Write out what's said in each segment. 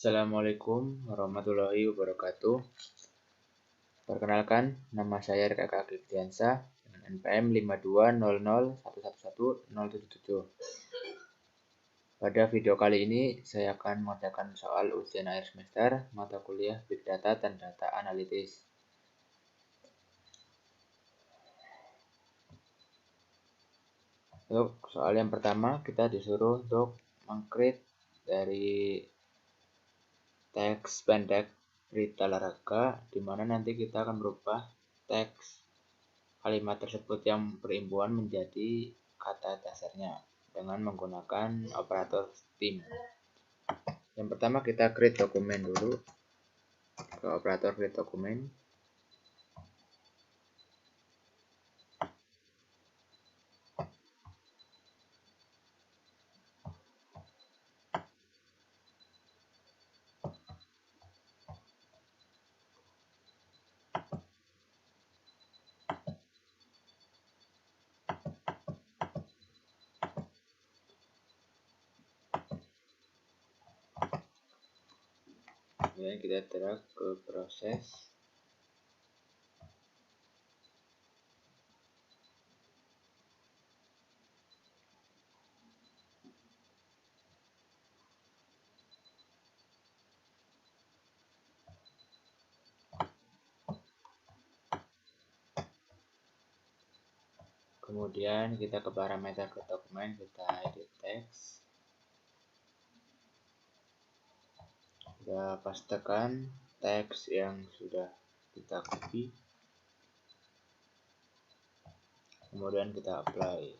Assalamualaikum warahmatullahi wabarakatuh. Perkenalkan, nama saya Rika Agifdiansyah dengan NPM 52001111077. Pada video kali ini, saya akan mengerjakan soal ujian akhir semester mata kuliah Big Data dan Data Analytics. Untuk soal yang pertama, kita disuruh untuk meng-create dari teks pendek berita olahraga, di mana nanti kita akan merubah teks kalimat tersebut yang berimbuhan menjadi kata dasarnya dengan menggunakan operator STEAM. Yang pertama kita create dokumen dulu, ke operator create dokumen. Kemudian kita drag ke proses. Kemudian kita ke parameter ke dokumen, kita edit teks. Kita pastekan teks yang sudah kita copy. Kemudian kita apply.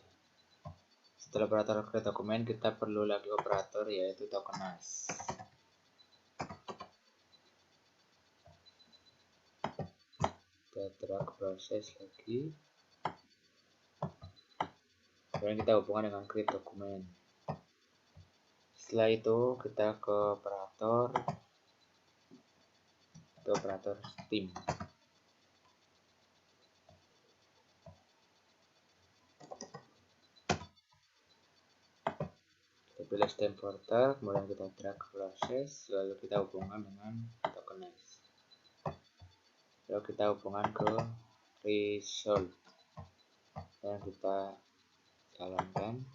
Setelah operator create dokumen, kita perlu lagi operator yaitu tokenize. Kita drag proses lagi. Kemudian kita hubungkan dengan create dokumen. Setelah itu kita ke operator STEAM. Kita pilih STEAM portal, kemudian kita drag proses, lalu kita hubungkan dengan tokenize. Lalu kita hubungkan ke result dan kita jalankan.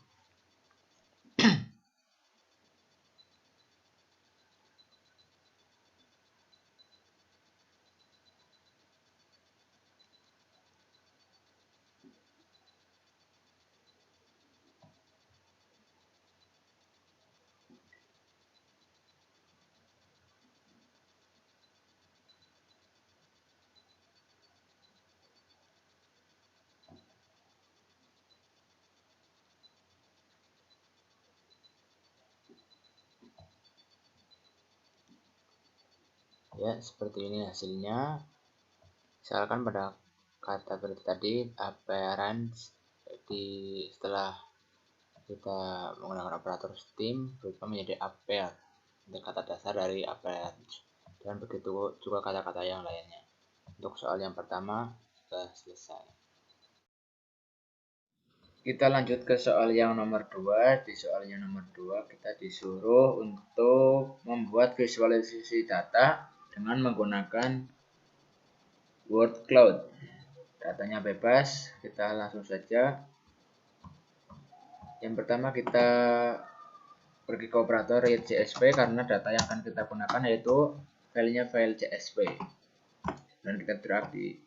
Ya, seperti ini hasilnya. Misalkan pada kata berarti tadi appearance, setelah kita menggunakan operator STEAM berubah menjadi appear untuk kata dasar dari appearance, dan begitu juga kata-kata yang lainnya. Untuk soal yang pertama sudah selesai. Kita lanjut ke soal yang nomor 2. Di soal yang nomor 2 kita disuruh untuk membuat visualisasi data dengan menggunakan word cloud. Datanya bebas, kita langsung saja. Yang pertama kita pergi ke operator read.csv karena data yang akan kita gunakan yaitu filenya file csv. Dan kita drag di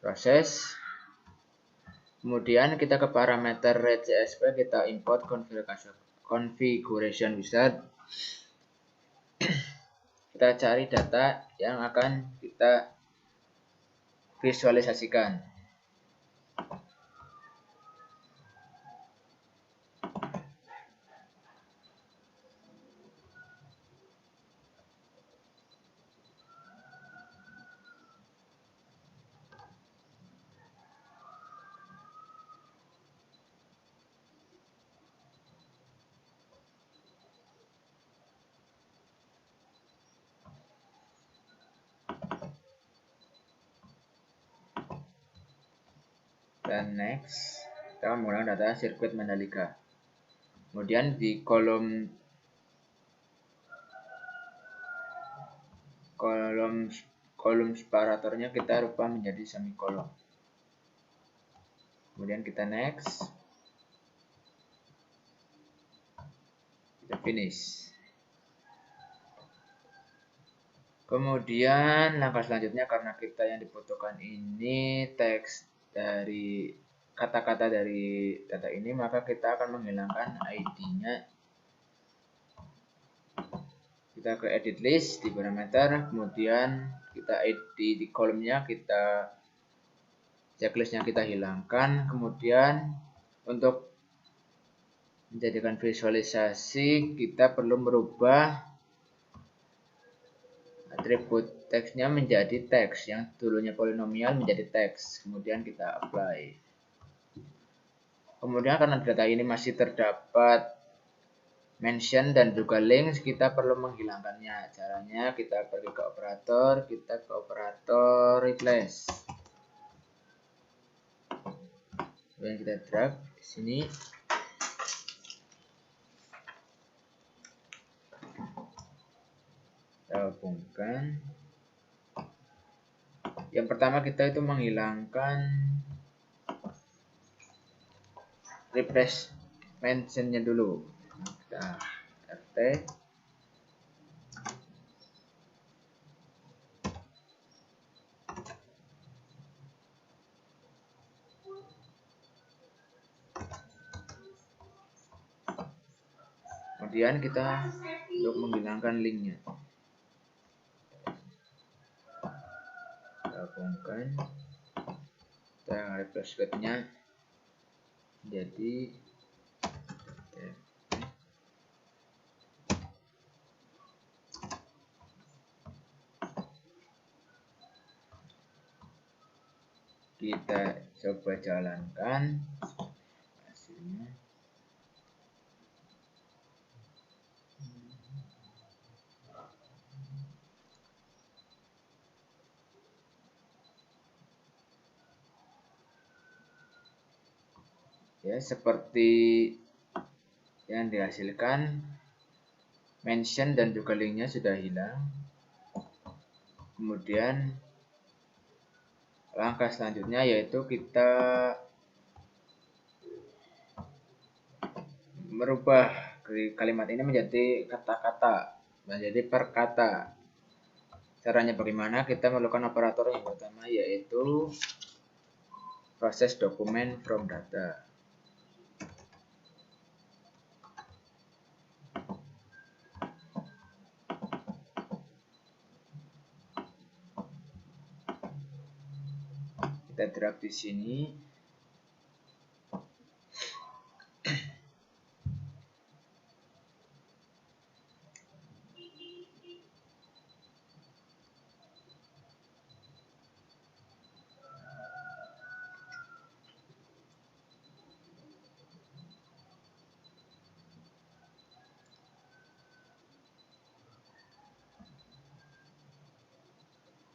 proses. Kemudian kita ke parameter read.csv, kita import configuration wizard. Kita cari data yang akan kita visualisasikan. Dan next, kita akan menggunakan data sirkuit Mandalika. Kemudian di kolom kolom separatornya kita rubah menjadi semikolon. Kemudian kita next, kita finish. Kemudian langkah selanjutnya, karena kita yang dibutuhkan ini teks dari kata-kata dari data ini, maka kita akan menghilangkan ID-nya. Kita ke edit list di parameter, kemudian kita ID di kolomnya, kita checklistnya kita hilangkan. Kemudian untuk menjadikan visualisasi, kita perlu merubah atribut teksnya menjadi teks, yang dulunya polinomial menjadi teks. Kemudian kita apply. Kemudian karena data ini masih terdapat mention dan juga links, kita perlu menghilangkannya. Caranya kita pergi ke operator, kita ke operator replace. Kemudian kita drag di sini. Kita hubungkan. Yang pertama kita itu menghilangkan replace mentionnya dulu. Kita RT. Kemudian kita untuk menghilangkan linknya, kita hubungkan, kita replace nya jadi kita coba jalankan hasilnya. Ya, seperti yang dihasilkan, mention dan juga linknya sudah hilang. Kemudian langkah selanjutnya yaitu kita merubah kalimat ini menjadi kata-kata, menjadi per kata. Caranya bagaimana? Kita memerlukan operator yang pertama yaitu proses dokumen from data. Kita drag di sini.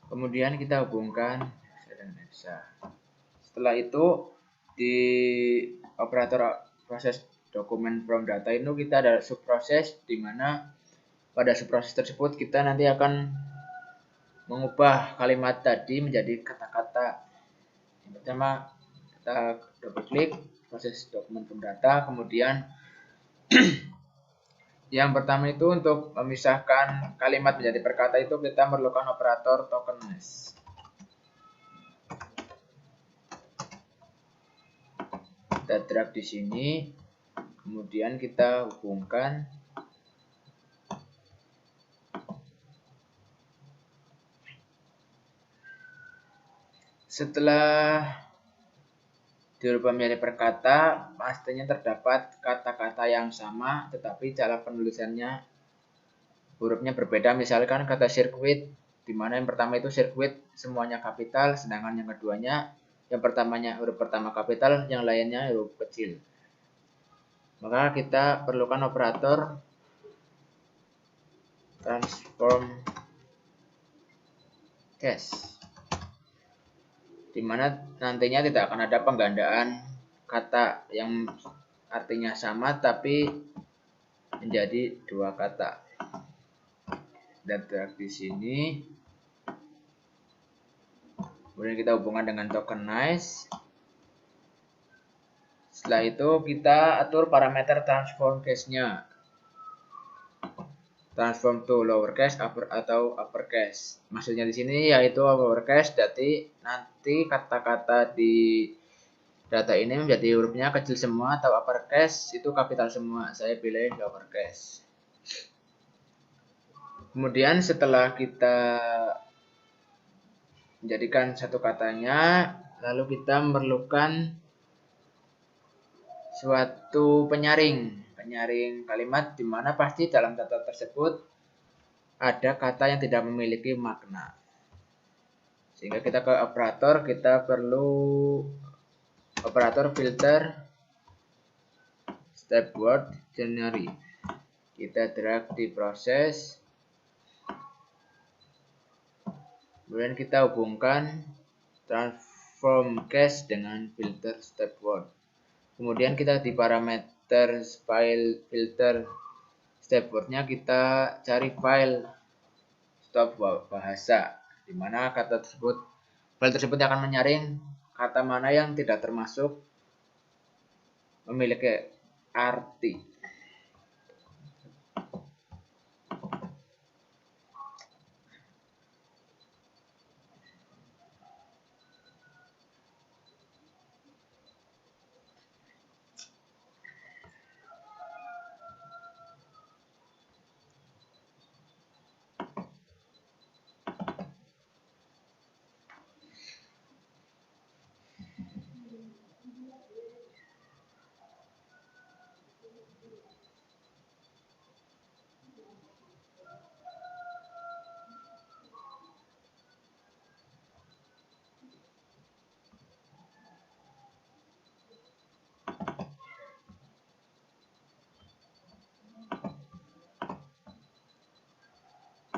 Kemudian kita hubungkan dengan EXA. Setelah itu di operator proses dokumen from data itu kita ada subproses, di mana pada subproses tersebut kita nanti akan mengubah kalimat tadi menjadi kata-kata. Yang pertama kita double klik proses dokumen from data, kemudian yang pertama itu untuk memisahkan kalimat menjadi perkata itu kita memerlukan operator tokenize. Kita drag di sini, kemudian kita hubungkan. Setelah dirubah menjadi perkata, pastinya terdapat kata-kata yang sama, tetapi cara penulisannya hurufnya berbeda. Misalkan kata sirkuit, di mana yang pertama itu sirkuit semuanya kapital, sedangkan yang keduanya yang pertamanya huruf pertama kapital, yang lainnya huruf kecil. Maka kita perlukan operator transform case, di mana nantinya tidak akan ada penggandaan kata yang artinya sama tapi menjadi dua kata. dan drag di sini. Kemudian kita hubungkan dengan tokenize. Setelah itu kita atur parameter transform case-nya. Transform to lowercase upper atau uppercase. Maksudnya di sini yaitu lowercase, jadi nanti kata-kata di data ini menjadi hurufnya kecil semua, atau uppercase itu kapital semua. Saya pilih lowercase. Kemudian setelah kita menjadikan satu katanya, lalu kita memerlukan suatu penyaring kalimat, di mana pasti dalam data tersebut ada kata yang tidak memiliki makna. Sehingga kita ke operator, kita perlu operator filter step word dictionary. Kita drag di proses, kemudian kita hubungkan transform case dengan filter step word. Kemudian kita di parameter file filter step word-nya kita cari file stop bahasa, di mana file tersebut akan menyaring kata mana yang tidak termasuk memiliki arti.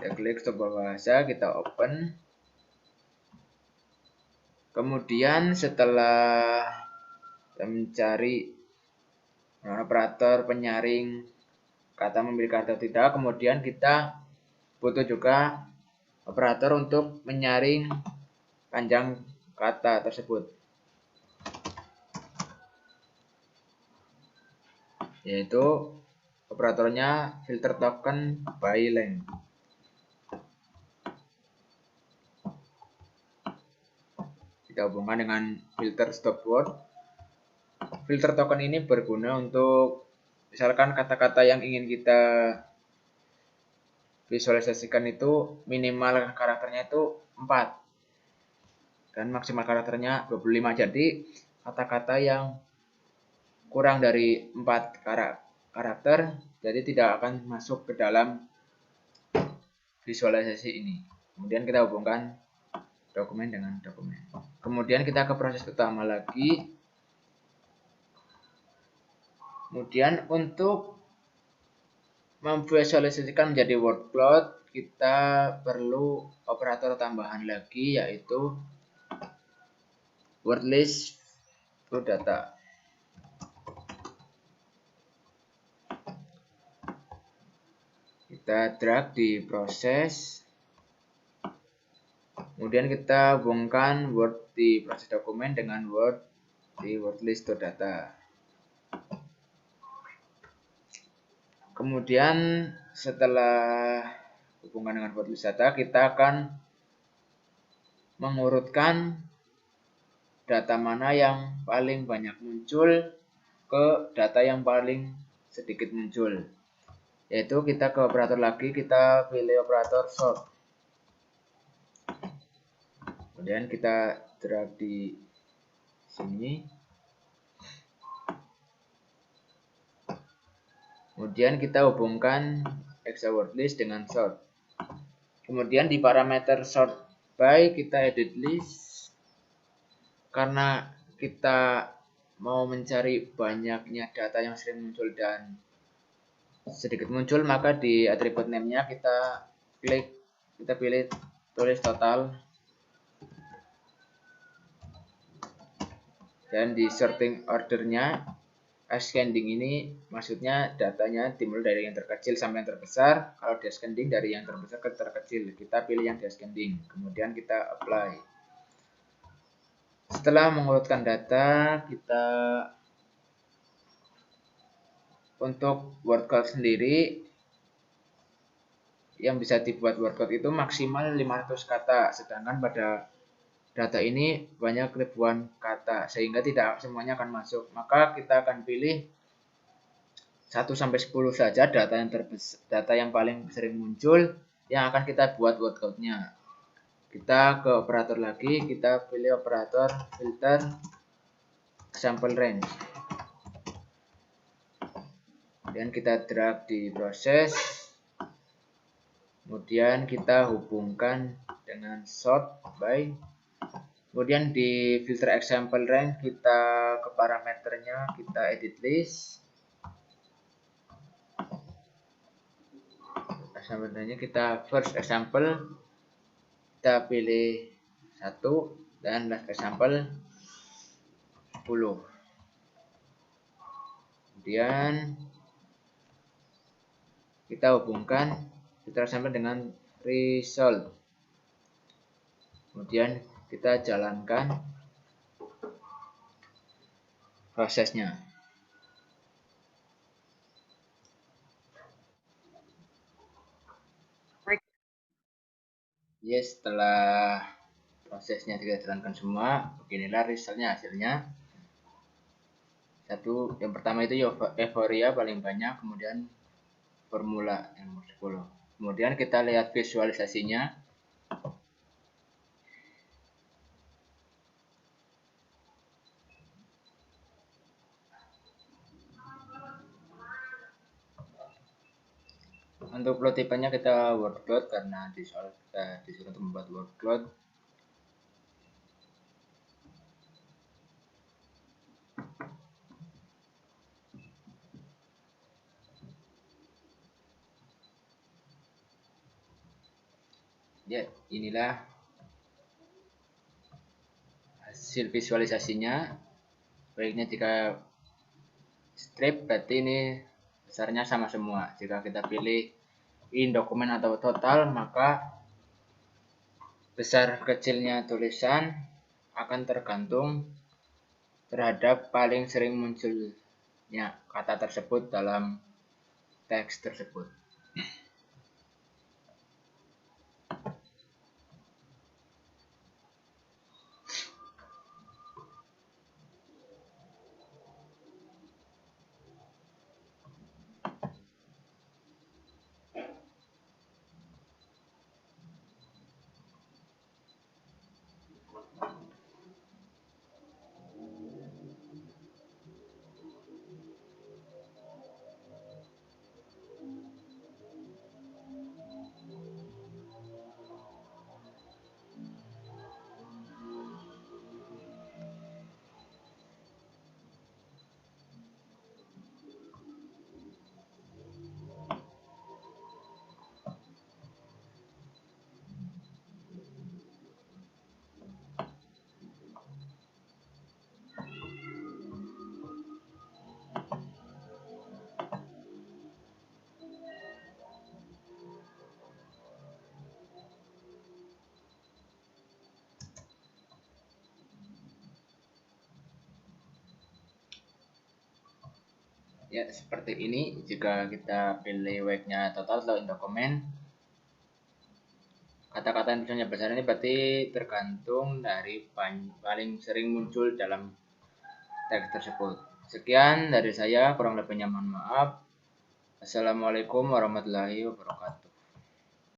Kita klik stop bahasa, kita open. Kemudian setelah kita mencari operator penyaring kata memiliki atau tidak, kemudian kita butuh juga operator untuk menyaring panjang kata tersebut, yaitu operatornya filter token by length. Kita hubungkan dengan filter stop word. Filter token ini berguna untuk misalkan kata-kata yang ingin kita visualisasikan itu minimal karakternya itu 4 dan maksimal karakternya 25. Jadi kata-kata yang kurang dari 4 karakter jadi tidak akan masuk ke dalam visualisasi ini. Kemudian kita hubungkan dokumen dengan dokumen. Kemudian kita ke proses utama lagi. Kemudian untuk memvisualisasikan menjadi word cloud, kita perlu operator tambahan lagi, yaitu word list to data. Kita drag di proses, kemudian kita hubungkan word di proses dokumen dengan word di word list to data. Kemudian setelah hubungan dengan word list data, kita akan mengurutkan data mana yang paling banyak muncul ke data yang paling sedikit muncul. Yaitu kita ke operator lagi, kita pilih operator sort. Kemudian kita drag di sini. Kemudian kita hubungkan exa word list dengan sort. Kemudian di parameter sort by kita edit list. Karena kita mau mencari banyaknya data yang sering muncul dan sedikit muncul, maka di atribut name-nya kita pilih tulis total. Dan di sorting order-nya ascending ini maksudnya datanya dimulai dari yang terkecil sampai yang terbesar. Kalau descending dari yang terbesar ke terkecil. Kita pilih yang descending. Kemudian kita apply. Setelah mengurutkan data, kita untuk word cloud sendiri yang bisa dibuat word cloud itu maksimal 500 kata. Sedangkan pada data ini banyak ribuan kata sehingga tidak semuanya akan masuk. Maka kita akan pilih 1 sampai 10 saja data yang paling sering muncul yang akan kita buat word cloud-nya. Kita ke operator lagi, kita pilih operator filter sample range. Kemudian kita drag di proses. Kemudian kita hubungkan dengan sort by. Kemudian di filter example range kita ke parameternya, kita edit list. Example-nya kita first example, kita pilih 1 dan last example 10. Kemudian kita hubungkan filter example dengan result. Kemudian kita jalankan prosesnya. Ya, setelah prosesnya kita jalankan semua, beginilah resultnya hasilnya. Yang pertama itu euforia paling banyak, kemudian formula yang nomor 10. Kemudian kita lihat visualisasinya. Untuk plot tipenya kita word cloud karena disuruh untuk membuat word cloud. Ya, inilah hasil visualisasinya. Baiknya jika strip berarti ini besarnya sama semua. Jika kita pilih in dokumen atau total, maka besar kecilnya tulisan akan tergantung terhadap paling sering munculnya kata tersebut dalam teks tersebut. Ya, seperti ini. Jika kita pilih wake-nya total atau in dokumen, kata-kata yang tulisannya besar ini berarti tergantung dari paling sering muncul dalam teks tersebut. Sekian dari saya, kurang lebihnya mohon maaf. Assalamualaikum warahmatullahi wabarakatuh.